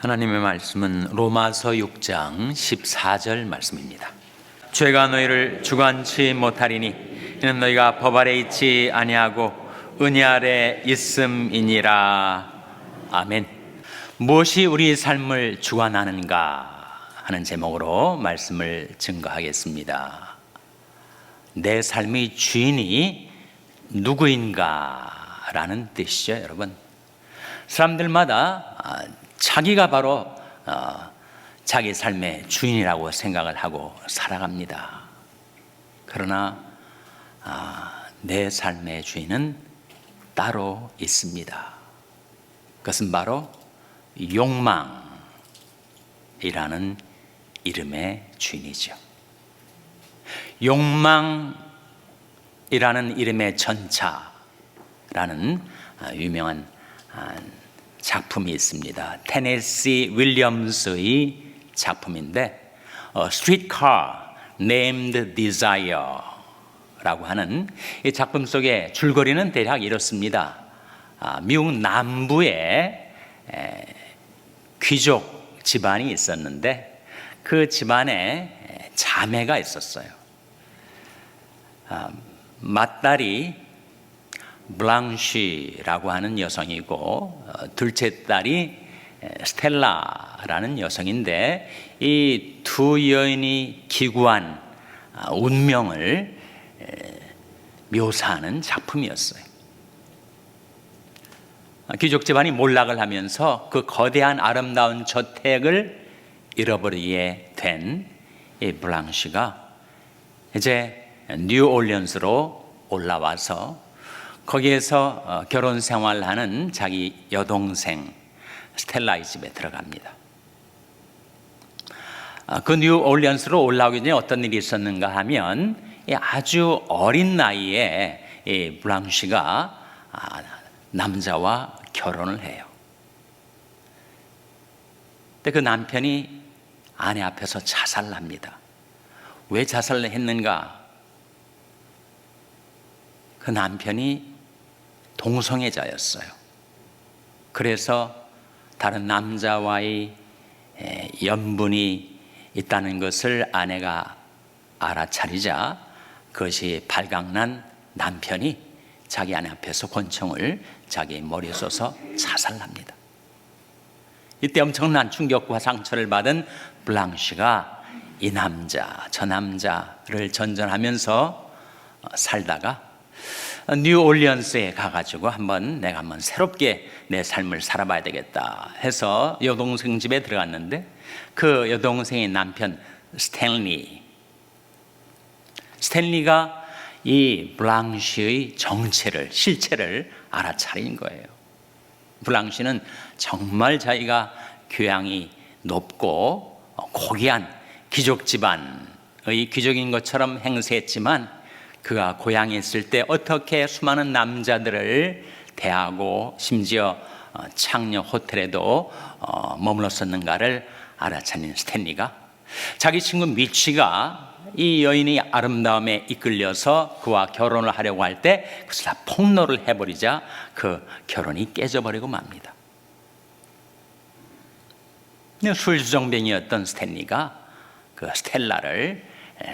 하나님의 말씀은 로마서 6장 14절 말씀입니다. 죄가 너희를 주관치 못하리니 이는 너희가 법 아래 있지 아니하고 은혜 아래 있음이니라. 아멘. 무엇이 우리 삶을 주관하는가 하는 제목으로 말씀을 증거하겠습니다. 내 삶의 주인이 누구인가 라는 뜻이죠, 여러분. 사람들마다 자기가 바로 자기 삶의 주인이라고 생각을 하고 살아갑니다. 그러나 내 삶의 주인은 따로 있습니다. 그것은 바로 욕망이라는 이름의 주인이죠. 욕망이라는 이름의 전차라는 유명한 작품이 있습니다. 테네시 윌리엄스의 작품인데 Streetcar Named Desire라고 하는 이 작품 속의 줄거리는 대략 이렇습니다. 미국 남부에 귀족 집안이 있었는데 그 집안에 자매가 있었어요. 맏딸이 블랑시라고 하는 여성이고 둘째 딸이 스텔라라는 여성인데 이 두 여인이 기구한 운명을 묘사하는 작품이었어요. 귀족 집안이 몰락을 하면서 그 거대한 아름다운 저택을 잃어버리게 된 이 블랑시가 이제 뉴올리언스로 올라와서 거기에서 결혼 생활하는 자기 여동생 스텔라의 집에 들어갑니다. 그 뉴올리언스로 올라오기 전에 어떤 일이 있었는가 하면 아주 어린 나이에 이 블랑시가 남자와 결혼을 해요. 근데 그 남편이 아내 앞에서 자살을 합니다. 왜 자살을 했는가? 그 남편이 동성애자였어요. 그래서 다른 남자와의 연분이 있다는 것을 아내가 알아차리자 그것이 발각난 남편이 자기 아내 앞에서 권총을 자기 머리에 쏘서 자살합니다. 이때 엄청난 충격과 상처를 받은 블랑시가 이 남자 저 남자를 전전하면서 살다가 뉴올리언스에 가가지고 내가 한번 새롭게 내 삶을 살아봐야 되겠다 해서 여동생 집에 들어갔는데 그 여동생의 남편 스탠리가 이 블랑시의 실체를 알아차린 거예요. 블랑시는 정말 자기가 교양이 높고 고귀한 귀족 집안의 귀족인 것처럼 행세했지만 그가 고향에 있을 때 어떻게 수많은 남자들을 대하고 심지어 창녀 호텔에도 머물렀었는가를 알아차린 스탠리가 자기 친구 미치가 이 여인의 아름다움에 이끌려서 그와 결혼을 하려고 할 때 그것을 다 폭로를 해버리자 그 결혼이 깨져버리고 맙니다. 술주정뱅이였던 스탠리가 그 스텔라를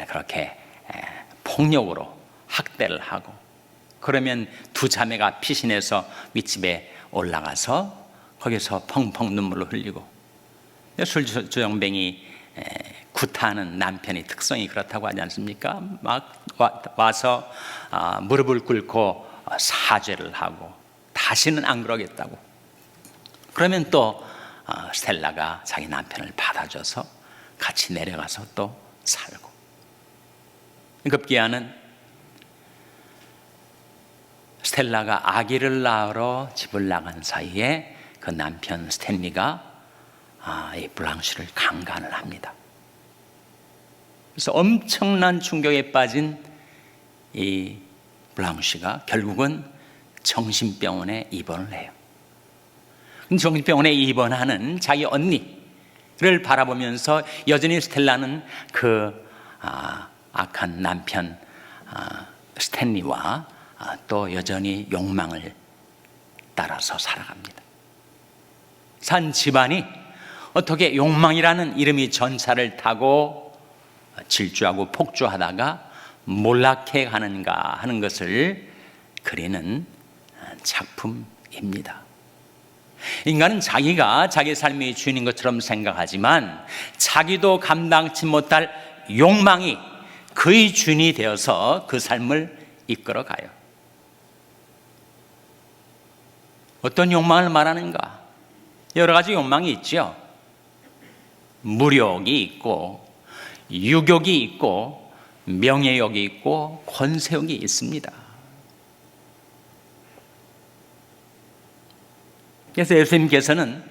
그렇게 폭력으로 학대를 하고 그러면 두 자매가 피신해서 윗집에 올라가서 거기서 펑펑 눈물을 흘리고 술주정뱅이 구타하는 남편의 특성이 그렇다고 하지 않습니까? 막 와서 무릎을 꿇고 사죄를 하고 다시는 안 그러겠다고. 그러면 또 스텔라가 자기 남편을 받아줘서 같이 내려가서 또 살고. 급기야는 스텔라가 아기를 낳으러 집을 나간 사이에 그 남편 스탠리가 이 블랑시를 강간을 합니다. 그래서 엄청난 충격에 빠진 이 블랑시가 결국은 정신병원에 입원을 해요. 정신병원에 입원하는 자기 언니를 바라보면서 여전히 스텔라는 그 악한 남편 스탠리와 또 여전히 욕망을 따라서 살아갑니다. 산 집안이 어떻게 욕망이라는 이름이 전차를 타고 질주하고 폭주하다가 몰락해 가는가 하는 것을 그리는 작품입니다. 인간은 자기가 자기 삶의 주인인 것처럼 생각하지만 자기도 감당치 못할 욕망이 그의 주인이 되어서 그 삶을 이끌어가요. 어떤 욕망을 말하는가? 여러 가지 욕망이 있죠. 무력이 있고 유욕이 있고 명예욕이 있고 권세욕이 있습니다. 그래서 예수님께서는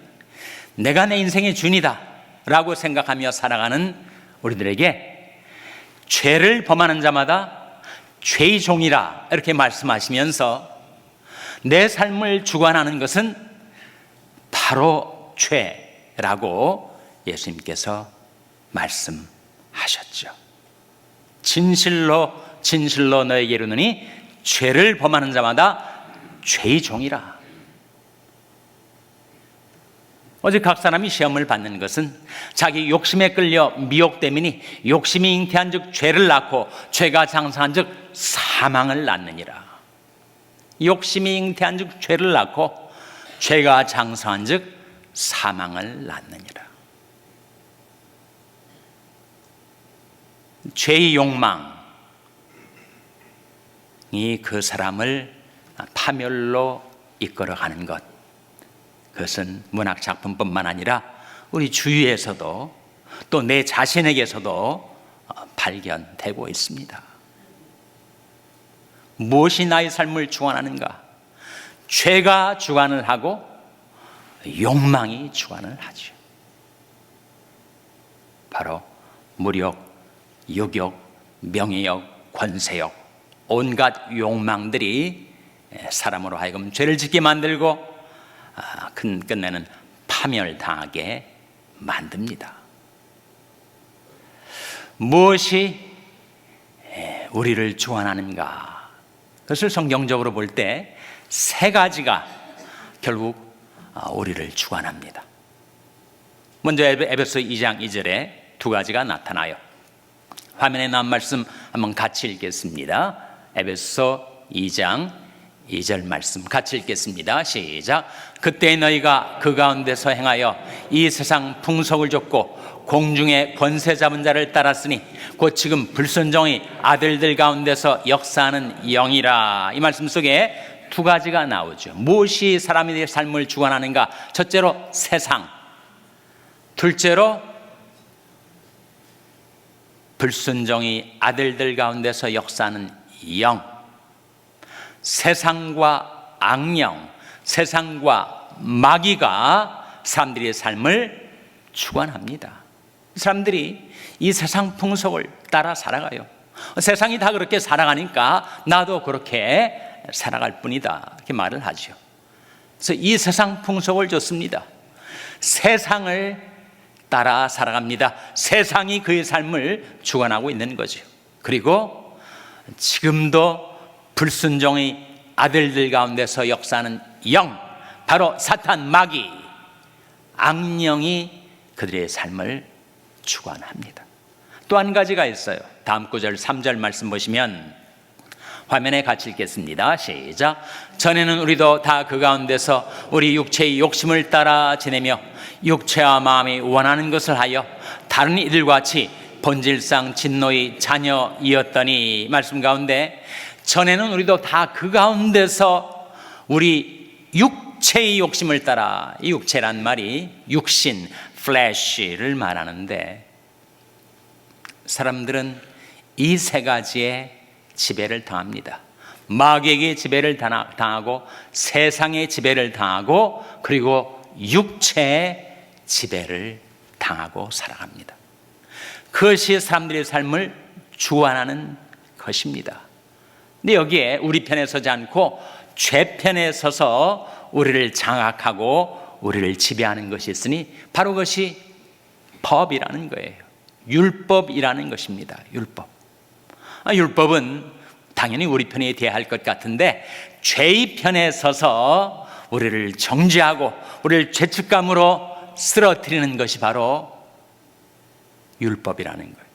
내가 내 인생의 주인이다 라고 생각하며 살아가는 우리들에게 죄를 범하는 자마다 죄의 종이라 이렇게 말씀하시면서 내 삶을 주관하는 것은 바로 죄라고 예수님께서 말씀하셨죠. 진실로 진실로 너에게 이르노니 죄를 범하는 자마다 죄의 종이라. 어제 각 사람이 시험을 받는 것은 자기 욕심에 끌려 미혹됨이니 욕심이 잉태한 즉 죄를 낳고 죄가 장성한 즉 사망을 낳느니라. 욕심이 잉태한 즉 죄를 낳고 죄가 장성한 즉 사망을 낳느니라. 죄의 욕망이 그 사람을 파멸로 이끌어가는 것, 그것은 문학 작품뿐만 아니라 우리 주위에서도 또 내 자신에게서도 발견되고 있습니다. 무엇이 나의 삶을 주관하는가? 죄가 주관을 하고 욕망이 주관을 하죠. 바로 무력, 유욕, 명예욕, 권세욕, 온갖 욕망들이 사람으로 하여금 죄를 짓게 만들고 끝내는 파멸당하게 만듭니다. 무엇이 우리를 주관하는가? 그것을 성경적으로 볼 때 세 가지가 결국 우리를 주관합니다. 먼저 에베소 2장 2절에 두 가지가 나타나요. 화면에 나온 말씀 한번 같이 읽겠습니다. 에베소 2장 2절 말씀 같이 읽겠습니다. 시작. 그때 너희가 그 가운데서 행하여 이 세상 풍속을 좇고 공중의 권세 잡은 자를 따랐으니 곧 지금 불순종의 아들들 가운데서 역사하는 영이라. 이 말씀 속에 두 가지가 나오죠. 무엇이 사람의 삶을 주관하는가? 첫째로 세상, 둘째로 불순종의 아들들 가운데서 역사하는 영. 세상과 악령, 세상과 마귀가 사람들의 삶을 주관합니다. 사람들이 이 세상 풍속을 따라 살아가요. 세상이 다 그렇게 살아가니까 나도 그렇게 살아갈 뿐이다, 이렇게 말을 하죠. 그래서 이 세상 풍속을 줬습니다. 세상을 따라 살아갑니다. 세상이 그의 삶을 주관하고 있는 거죠. 그리고 지금도 불순종의 아들들 가운데서 역사하는 영, 바로 사탄, 마귀, 악령이 그들의 삶을 주관합니다. 또 한 가지가 있어요. 다음 구절 3절 말씀 보시면 화면에 같이 읽겠습니다. 시작. 전에는 우리도 다 그 가운데서 우리 육체의 욕심을 따라 지내며 육체와 마음이 원하는 것을 하여 다른 이들과 같이 본질상 진노의 자녀이었더니, 말씀 가운데 전에는 우리도 다 그 가운데서 우리 육체의 욕심을 따라, 이 육체란 말이 육신, flesh를 말하는데 사람들은 이 세 가지의 지배를 당합니다. 마귀에게 지배를 당하고 세상의 지배를 당하고 그리고 육체의 지배를 당하고 살아갑니다. 그것이 사람들의 삶을 주관하는 것입니다. 근데 여기에 우리 편에 서지 않고 죄 편에 서서 우리를 장악하고 우리를 지배하는 것이 있으니 바로 그것이 법이라는 거예요. 율법이라는 것입니다. 율법. 율법은 당연히 우리 편에 대할 것 같은데 죄의 편에 서서 우리를 정죄하고 우리를 죄책감으로 쓰러뜨리는 것이 바로 율법이라는 거예요.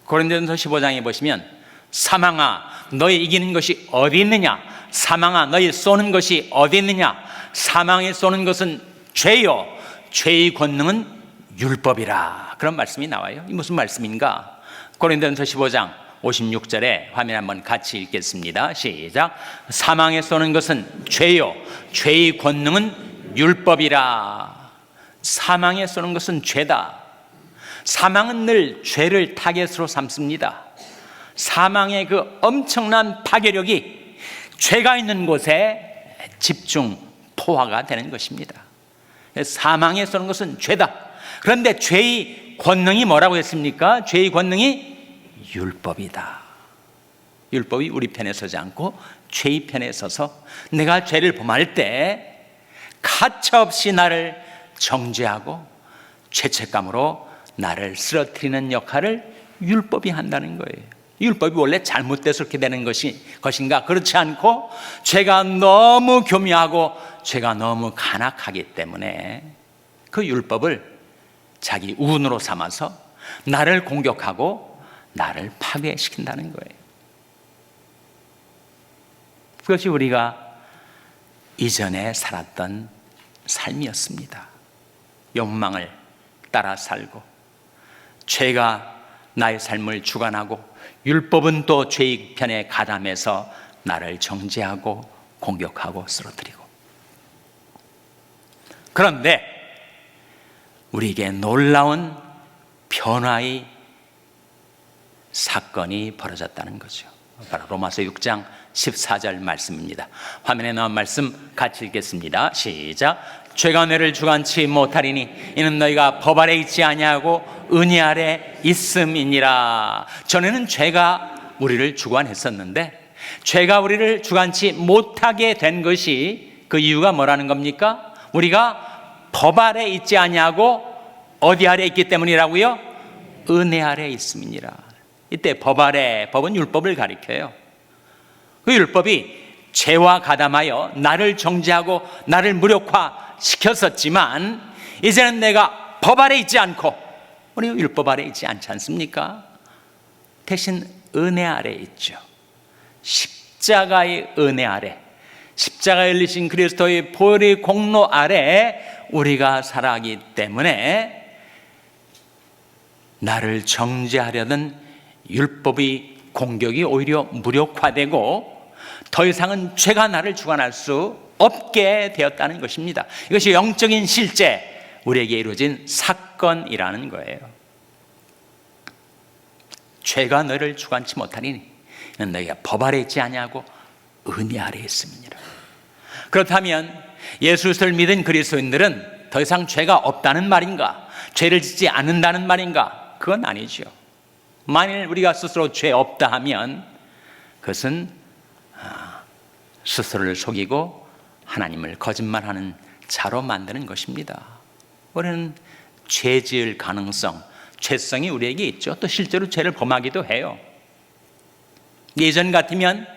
고린도전서 15장에 보시면 사망아 너희 이기는 것이 어디 있느냐, 사망아 너희 쏘는 것이 어디 있느냐, 사망에 쏘는 것은 죄요 죄의 권능은 율법이라, 그런 말씀이 나와요. 이 무슨 말씀인가? 고린도전서 15장 56절에 화면 한번 같이 읽겠습니다. 시작. 사망에 쏘는 것은 죄요 죄의 권능은 율법이라. 사망에 쏘는 것은 죄다. 사망은 늘 죄를 타겟으로 삼습니다. 사망의 그 엄청난 파괴력이 죄가 있는 곳에 집중 포화가 되는 것입니다. 사망에 쏘는 것은 죄다. 그런데 죄의 권능이 뭐라고 했습니까? 죄의 권능이 율법이다. 율법이 우리 편에 서지 않고 죄의 편에 서서 내가 죄를 범할 때 가차없이 나를 정죄하고 죄책감으로 나를 쓰러뜨리는 역할을 율법이 한다는 거예요. 율법이 원래 잘못돼서 그렇게 되는 것인가? 그렇지 않고 죄가 너무 교묘하고 죄가 너무 간악하기 때문에 그 율법을 자기 운으로 삼아서 나를 공격하고 나를 파괴시킨다는 거예요. 그것이 우리가 이전에 살았던 삶이었습니다. 욕망을 따라 살고 죄가 나의 삶을 주관하고 율법은 또 죄의 편에 가담해서 나를 정죄하고 공격하고 쓰러뜨리고. 그런데 우리에게 놀라운 변화의 사건이 벌어졌다는 거죠. 바로 로마서 6장 14절 말씀입니다. 화면에 나온 말씀 같이 읽겠습니다. 시작. 죄가 너를 주관치 못하리니 이는 너희가 법 아래 있지 아니하고 은혜 아래 있음이니라. 전에는 죄가 우리를 주관했었는데 죄가 우리를 주관치 못하게 된 것이, 그 이유가 뭐라는 겁니까? 우리가 법 아래 있지 아니하고 어디 아래 있기 때문이라고요? 은혜 아래 있음이니라. 이때 법 아래, 법은 율법을 가리켜요. 그 율법이 죄와 가담하여 나를 정죄하고 나를 무력화시켰었지만 이제는 내가 법 아래 있지 않고, 우리 율법 아래 있지 않지 않습니까? 대신 은혜 아래 있죠. 십자가의 은혜 아래, 십자가에 열리신 그리스도의 보혈의 공로 아래 우리가 살아가기 때문에 나를 정죄하려던 율법의 공격이 오히려 무력화되고 더 이상은 죄가 나를 주관할 수 없게 되었다는 것입니다. 이것이 영적인 실제, 우리에게 이루어진 사건이라는 거예요. 죄가 너를 주관치 못하리니 너희가 법 아래 있지 아니하고 은혜 아래 있음이니라. 그렇다면 예수 그리스도를 믿은 그리스도인들은 더 이상 죄가 없다는 말인가? 죄를 짓지 않는다는 말인가? 그건 아니죠. 만일 우리가 스스로 죄 없다 하면 그것은 스스로를 속이고 하나님을 거짓말하는 자로 만드는 것입니다. 우리는 죄 지을 가능성, 죄성이 우리에게 있죠. 또 실제로 죄를 범하기도 해요. 예전 같으면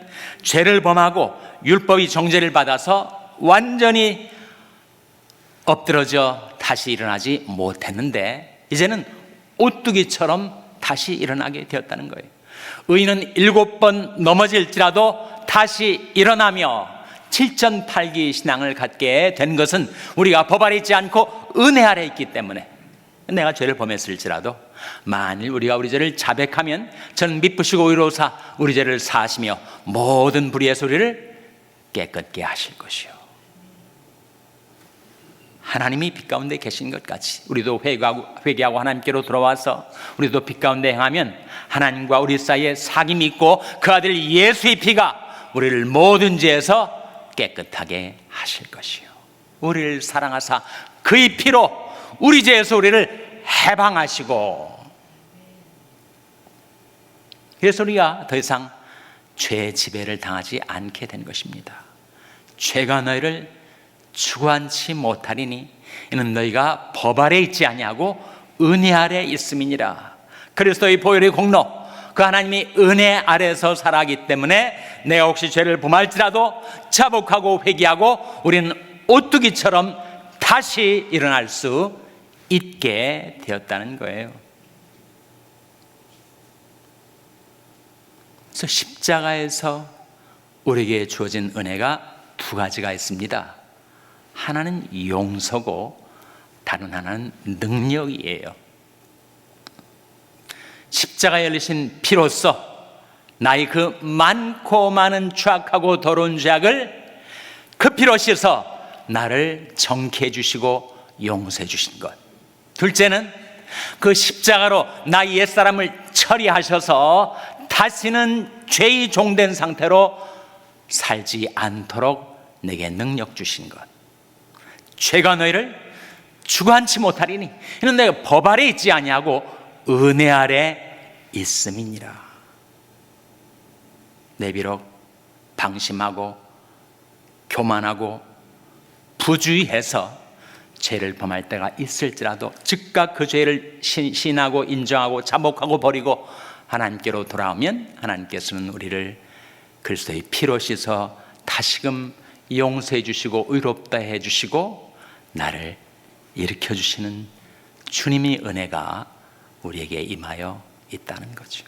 죄를 범하고 율법의 정죄를 받아서 완전히 엎드러져 다시 일어나지 못했는데 이제는 오뚜기처럼 다시 일어나게 되었다는 거예요. 의인은 7번 넘어질지라도 다시 일어나며 7,8기 신앙을 갖게 된 것은 우리가 법 아래 있지 않고 은혜 아래 있기 때문에, 내가 죄를 범했을지라도 만일 우리가 우리 죄를 자백하면 저는 미쁘시고 의로우사 우리 죄를 사하시며 모든 불의의 소리를 깨끗게 하실 것이요. 하나님이 빛 가운데 계신 것 같이 우리도 회개하고 하나님께로 돌아와서 우리도 빛 가운데 행하면 하나님과 우리 사이에 사귐이 있고 그 아들 예수의 피가 우리를 모든 죄에서 깨끗하게 하실 것이요. 우리를 사랑하사 그의 피로 우리 죄에서 우리를 해방하시고, 그래서 우리가 더 이상 죄의 지배를 당하지 않게 된 것입니다. 죄가 너희를 주관치 못하리니 이는 너희가 법 아래 있지 아니하고 은혜 아래 있음이니라. 그리스도의 보혈의 공로, 그 하나님이 은혜 아래에서 살아가기 때문에 내가 혹시 죄를 범할지라도 자복하고 회개하고 우리는 오뚜기처럼 다시 일어날 수 있게 되었다는 거예요. 그래서 십자가에서 우리에게 주어진 은혜가 두 가지가 있습니다. 하나는 용서고 다른 하나는 능력이에요. 십자가에 열리신 피로써 나의 그 많고 많은 죄악하고 더러운 죄악을 그 피로 씻어 나를 정케해 주시고 용서해 주신 것. 둘째는 그 십자가로 나의 옛사람을 처리하셔서 다시는 죄의 종된 상태로 살지 않도록 내게 능력 주신 것. 죄가 너희를 주관치 못하리니 이는 내가 법 아래 있지 아니하고 은혜 아래 있음이니라. 내 비록 방심하고 교만하고 부주의해서 죄를 범할 때가 있을지라도 즉각 그 죄를 신하고 인정하고 자복하고 버리고 하나님께로 돌아오면 하나님께서는 우리를 그리스도의 피로 씻어 다시금 용서해 주시고 의롭다 해 주시고 나를 일으켜 주시는 주님의 은혜가 우리에게 임하여 있다는 거죠.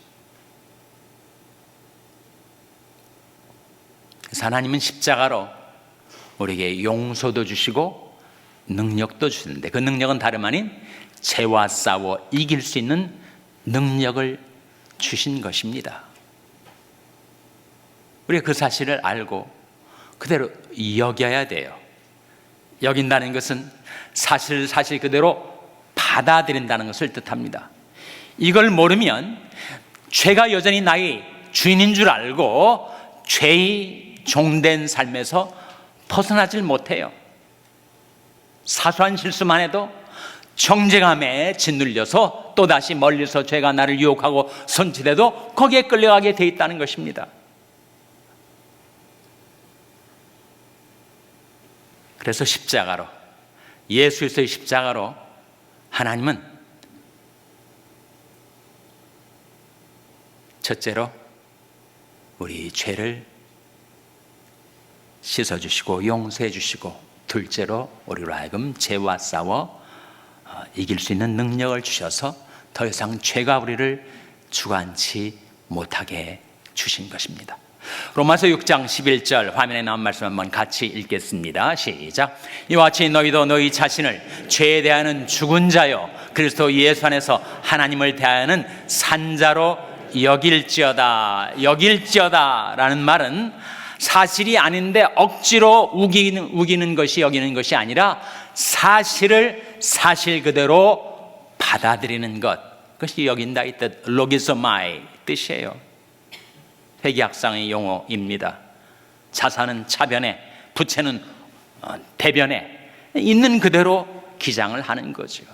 그래서 하나님은 십자가로 우리에게 용서도 주시고 능력도 주시는데 그 능력은 다름 아닌 죄와 싸워 이길 수 있는 능력을 주신 것입니다. 우리가 그 사실을 알고 그대로 여겨야 돼요. 여긴다는 것은 사실 그대로 받아들인다는 것을 뜻합니다. 이걸 모르면 죄가 여전히 나의 주인인 줄 알고 죄의 종된 삶에서 벗어나질 못해요. 사소한 실수만 해도 정죄감에 짓눌려서 또다시 멀리서 죄가 나를 유혹하고 손짓해도 거기에 끌려가게 돼 있다는 것입니다. 그래서 십자가로, 예수의 십자가로 하나님은 첫째로 우리 죄를 씻어주시고 용서해 주시고, 둘째로 우리로 하여금 죄와 싸워 이길 수 있는 능력을 주셔서 더 이상 죄가 우리를 주관치 못하게 주신 것입니다. 로마서 6장 11절 화면에 나온 말씀 한번 같이 읽겠습니다. 시작. 이와 같이 너희도 너희 자신을 죄에 대하여는 죽은 자요 그리스도 예수 안에서 하나님을 대하여는 산 자로 여길지어다. 라는 말은 사실이 아닌데 억지로 우기는 것이 여기는 것이 아니라 사실을 사실 그대로 받아들이는 것, 그것이 여긴다 이 뜻, 로기소마이 뜻이에요. 회계학상의 용어입니다. 자산은 차변에, 부채는 대변에 있는 그대로 기장을 하는 거죠.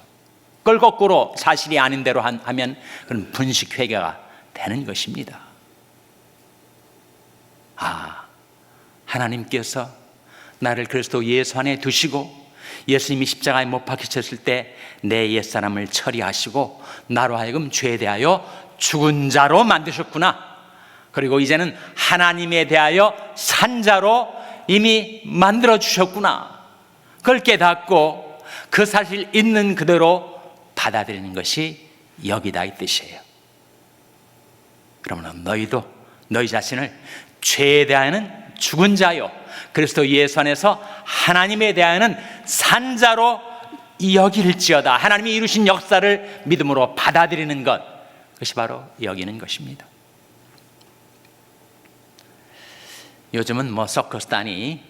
그걸 거꾸로 사실이 아닌 대로 하면 그런 분식회계가 되는 것입니다. 하나님께서 나를 그리스도 예수 안에 두시고 예수님이 십자가에 못 박히셨을 때 내 옛사람을 처리하시고 나로 하여금 죄에 대하여 죽은 자로 만드셨구나. 그리고 이제는 하나님에 대하여 산 자로 이미 만들어 주셨구나. 그걸 깨닫고 그 사실 있는 그대로 받아들이는 것이 여기다 이 뜻이에요. 그러면 너희도 너희 자신을 죄에 대하여는 죽은 자요 그리스도 예수 안에서 하나님에 대하여는 산 자로 여길지어다. 하나님이 이루신 역사를 믿음으로 받아들이는 것, 그것이 바로 여기는 것입니다. 요즘은 서커스단이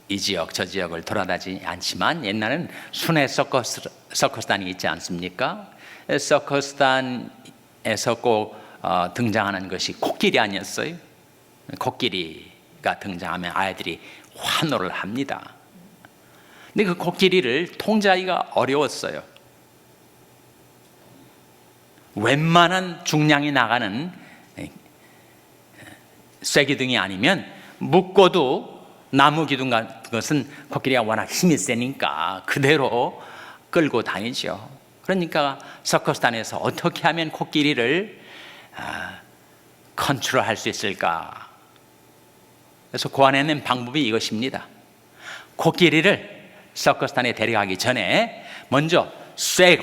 이 지역 저 지역을 돌아다니지 않지만 옛날에는 순회 서커스단이 있지 않습니까? 서커스단에서 꼭 등장하는 것이 코끼리 아니었어요? 코끼리가 등장하면 아이들이 환호를 합니다. 근데 그 코끼리를 통제하기가 어려웠어요. 웬만한 중량이 나가는 쇠기둥이 아니면 묶어도 나무 기둥 같은 것은 코끼리가 워낙 힘이 세니까 그대로 끌고 다니죠. 그러니까 서커스단에서 어떻게 하면 코끼리를 컨트롤할 수 있을까? 그래서 고안해낸 방법이 이것입니다. 코끼리를 서커스단에 데려가기 전에 먼저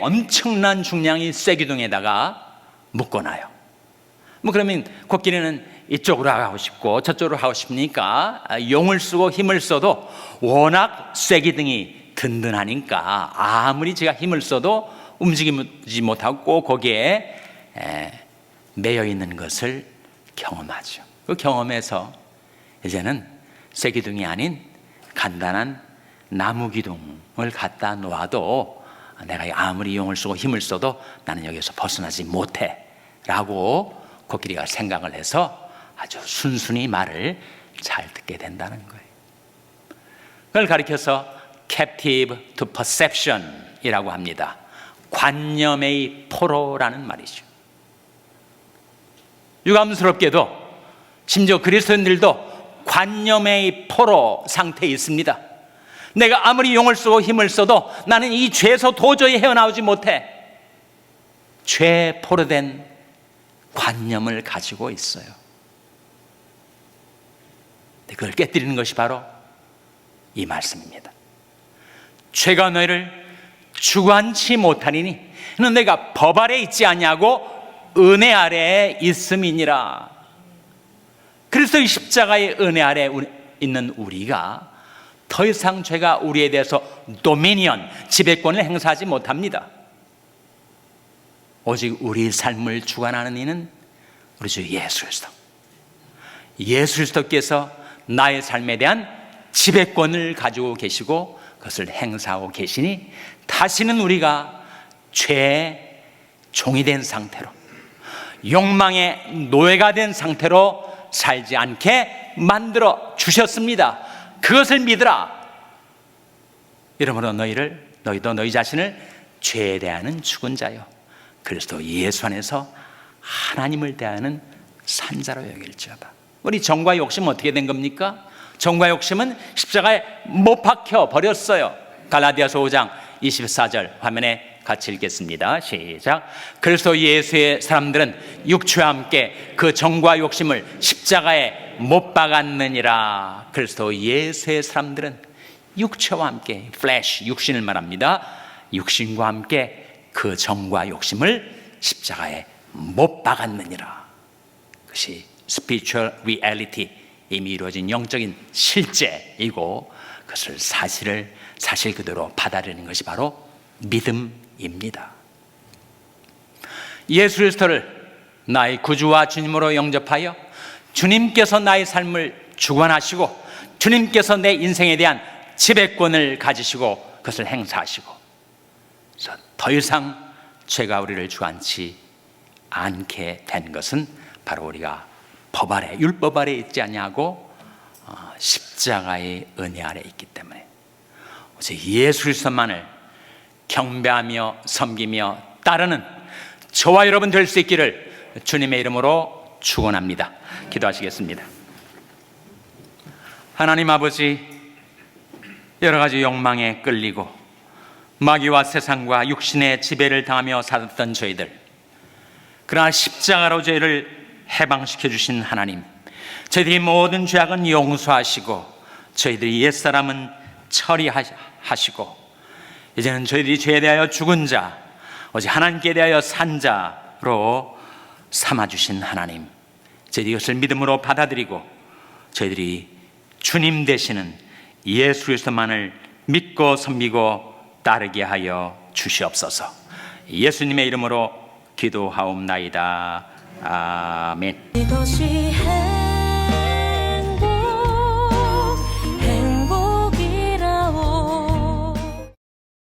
엄청난 중량이 쇠기둥에다가 묶어놔요. 뭐 그러면 코끼리는 이쪽으로 하고 싶고 저쪽으로 하고 싶으니까 용을 쓰고 힘을 써도 워낙 쇠기둥이 든든하니까 아무리 제가 힘을 써도 움직이지 못하고 꼭 거기에 매여 있는 것을 경험하죠. 그 경험에서 이제는 쇠기둥이 아닌 간단한 나무 기둥을 갖다 놓아도 내가 아무리 용을 쓰고 힘을 써도 나는 여기서 벗어나지 못해 라고 코끼리가 생각을 해서 아주 순순히 말을 잘 듣게 된다는 거예요. 그걸 가리켜서 captive to perception 이라고 합니다. 관념의 포로라는 말이죠. 유감스럽게도 심지어 그리스도인들도 관념의 포로 상태에 있습니다. 내가 아무리 용을 쓰고 힘을 써도 나는 이 죄에서 도저히 헤어나오지 못해. 죄에 포로된 관념을 가지고 있어요. 그걸 깨뜨리는 것이 바로 이 말씀입니다. 죄가 너희를 주관치 못하리니 너는 내가 법 아래 있지 아니하고 은혜 아래에 있음이니라. 그리스도의 십자가의 은혜 아래 있는 우리가 더 이상 죄가 우리에 대해서 도미니언, 지배권을 행사하지 못합니다. 오직 우리 삶을 주관하는 이는 우리 주 예수 그리스도. 예수 그리스도께서 나의 삶에 대한 지배권을 가지고 계시고 그것을 행사하고 계시니 다시는 우리가 죄의 종이 된 상태로, 욕망의 노예가 된 상태로 살지 않게 만들어 주셨습니다. 그것을 믿으라. 이러므로 너희도 너희 자신을 죄에 대하는 죽은 자요 그리스도 예수 안에서 하나님을 대하는 산자로 여길지어다. 우리 정과 욕심은 어떻게 된 겁니까? 정과 욕심은 십자가에 못 박혀 버렸어요. 갈라디아서 5장 24절 화면에 같이 읽겠습니다. 시작. 그리스도 예수의 사람들은 육체와 함께 그 정과 욕심을 십자가에 못 박았느니라. 그리스도 예수의 사람들은 육체와 함께, 플래시, 육신을 말합니다. 육신과 함께 그 정과 욕심을 십자가에 못 박았느니라. 그것이 spiritual reality, 이미 이루어진 영적인 실제이고 그것을 사실 그대로 받아들이는 것이 바로 믿음입니다. 예수 그리스도를 나의 구주와 주님으로 영접하여 주님께서 나의 삶을 주관하시고 주님께서 내 인생에 대한 지배권을 가지시고 그것을 행사하시고 그래서 더 이상 죄가 우리를 주관치 않게 된 것은 바로 우리가 법 아래, 율법 아래 있지 아니하고 십자가의 은혜 아래 있기 때문에 오직 예수 그리스도만을 경배하며 섬기며 따르는 저와 여러분 될 수 있기를 주님의 이름으로 축원합니다. 기도하시겠습니다. 하나님 아버지, 여러 가지 욕망에 끌리고 마귀와 세상과 육신의 지배를 당하며 살았던 저희들, 그러나 십자가로 저희를 해방시켜 주신 하나님, 저희들이 모든 죄악은 용서하시고 저희들이 옛사람은 처리하시고 이제는 저희들이 죄에 대하여 죽은 자, 오직 하나님께 대하여 산 자로 삼아주신 하나님, 저희들이 이것을 믿음으로 받아들이고 저희들이 주님 되시는 예수 그리스도만을 믿고 섬기고 따르게 하여 주시옵소서. 예수님의 이름으로 기도하옵나이다. 아멘.